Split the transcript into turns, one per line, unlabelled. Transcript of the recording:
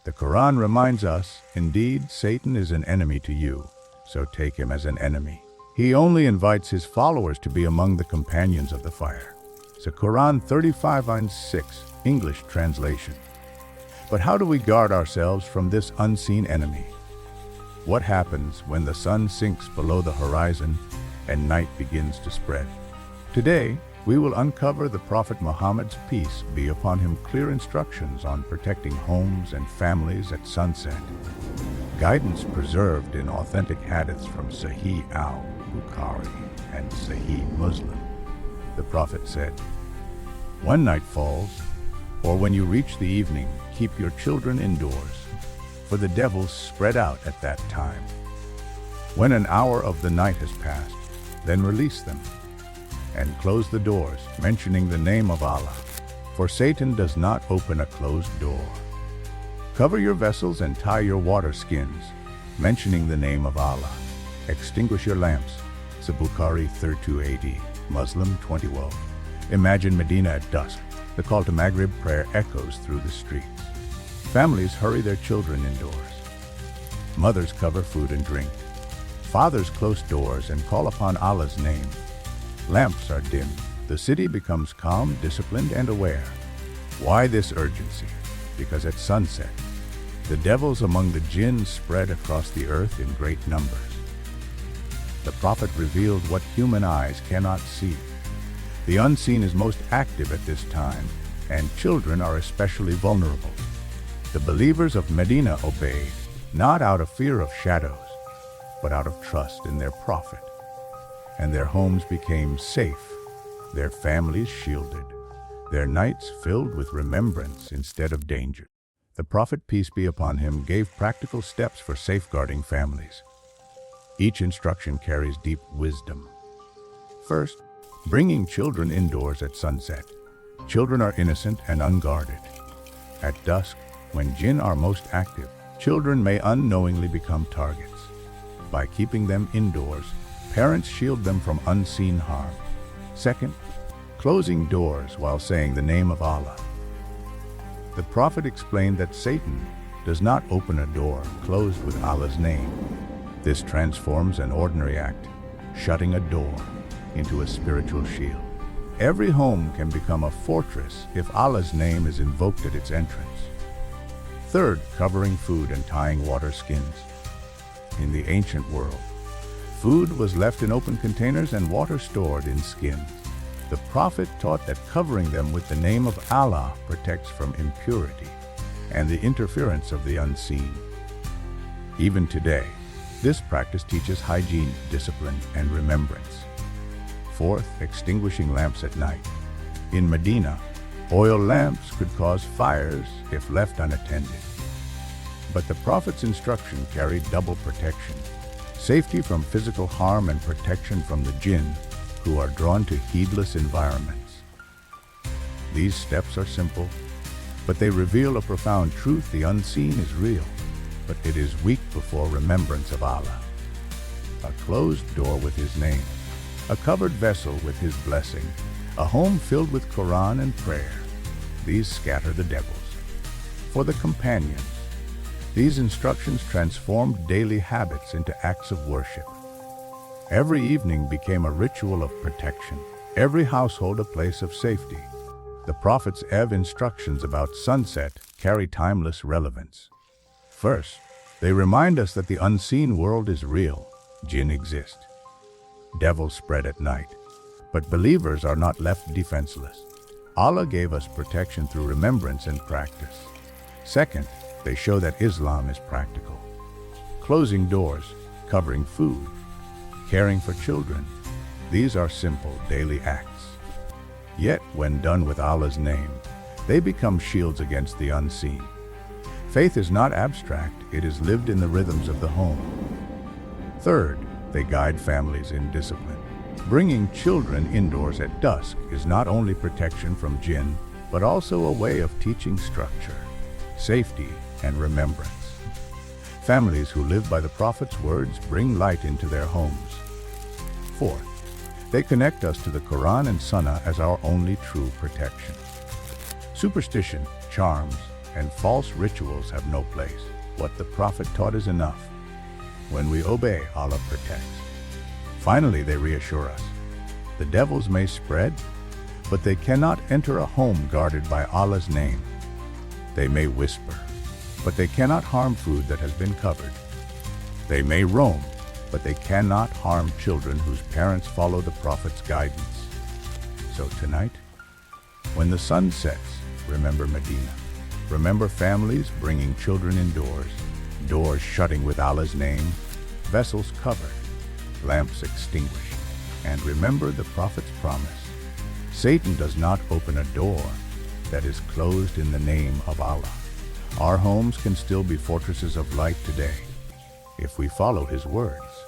The Quran reminds us, indeed, Satan is an enemy to you, so take him as an enemy. He only invites his followers to be among the companions of the fire. So Quran 35:6, English translation. But how do we guard ourselves from this unseen enemy? What happens when the sun sinks below the horizon and night begins to spread? Today, we will uncover the Prophet Muhammad's peace be upon him clear instructions on protecting homes and families at sunset. Guidance preserved in authentic hadiths from Sahih Al-Bukhari and Sahih Muslim. The Prophet said, "When night falls, or when you reach the evening, keep your children indoors, for the devils spread out at that time. When an hour of the night has passed, then release them, and close the doors, mentioning the name of Allah, for Satan does not open a closed door. Cover your vessels and tie your water skins, mentioning the name of Allah. Extinguish your lamps." Bukhari 3280, Muslim 2012. Imagine Medina at dusk. The call to Maghrib prayer echoes through the streets. Families hurry their children indoors. Mothers cover food and drink. Fathers close doors and call upon Allah's name. Lamps are dimmed. The city becomes calm, disciplined, and aware. Why this urgency? Because at sunset, the devils among the jinn spread across the earth in great numbers. The Prophet revealed what human eyes cannot see. The unseen is most active at this time, and children are especially vulnerable. The believers of Medina obeyed, not out of fear of shadows, but out of trust in their Prophet. And their homes became safe, their families shielded, their nights filled with remembrance instead of danger. The Prophet, peace be upon him, gave practical steps for safeguarding families. Each instruction carries deep wisdom. First, bringing children indoors at sunset. Children are innocent and unguarded. At dusk, when jinn are most active, children may unknowingly become targets. By keeping them indoors, parents shield them from unseen harm. Second, closing doors while saying the name of Allah. The Prophet explained that Satan does not open a door closed with Allah's name. This transforms an ordinary act, shutting a door, into a spiritual shield. Every home can become a fortress if Allah's name is invoked at its entrance. Third, covering food and tying water skins. In the ancient world, food was left in open containers and water stored in skins. The Prophet taught that covering them with the name of Allah protects from impurity and the interference of the unseen. Even today, this practice teaches hygiene, discipline, and remembrance. Fourth, extinguishing lamps at night. In Medina, oil lamps could cause fires if left unattended. But the Prophet's instruction carried double protection: safety from physical harm and protection from the jinn, who are drawn to heedless environments. These steps are simple, but they reveal a profound truth: the unseen is real, but it is weak before remembrance of Allah. A closed door with His name, a covered vessel with His blessing, a home filled with Quran and prayer. These scatter the devils. For the companions, these instructions transformed daily habits into acts of worship. Every evening became a ritual of protection, every household a place of safety. The Prophet's instructions about sunset carry timeless relevance. First, they remind us that the unseen world is real. Jinn exist. Devils spread at night. But believers are not left defenseless. Allah gave us protection through remembrance and practice. Second, they show that Islam is practical. Closing doors, covering food, caring for children, these are simple daily acts. Yet, when done with Allah's name, they become shields against the unseen. Faith is not abstract, it is lived in the rhythms of the home. Third, they guide families in discipline. Bringing children indoors at dusk is not only protection from jinn, but also a way of teaching structure, safety, and remembrance. Families who live by the Prophet's words bring light into their homes. Fourth, they connect us to the Quran and Sunnah as our only true protection. Superstition, charms, and false rituals have no place. What the Prophet taught is enough. When we obey, Allah protects. Finally, they reassure us. The devils may spread, but they cannot enter a home guarded by Allah's name. They may whisper, but they cannot harm food that has been covered. They may roam, but they cannot harm children whose parents follow the Prophet's guidance. So tonight, when the sun sets, remember Medina. Remember families bringing children indoors, doors shutting with Allah's name, vessels covered, lamps extinguished. And remember the Prophet's promise. Satan does not open a door that is closed in the name of Allah. Our homes can still be fortresses of light today if we follow His word.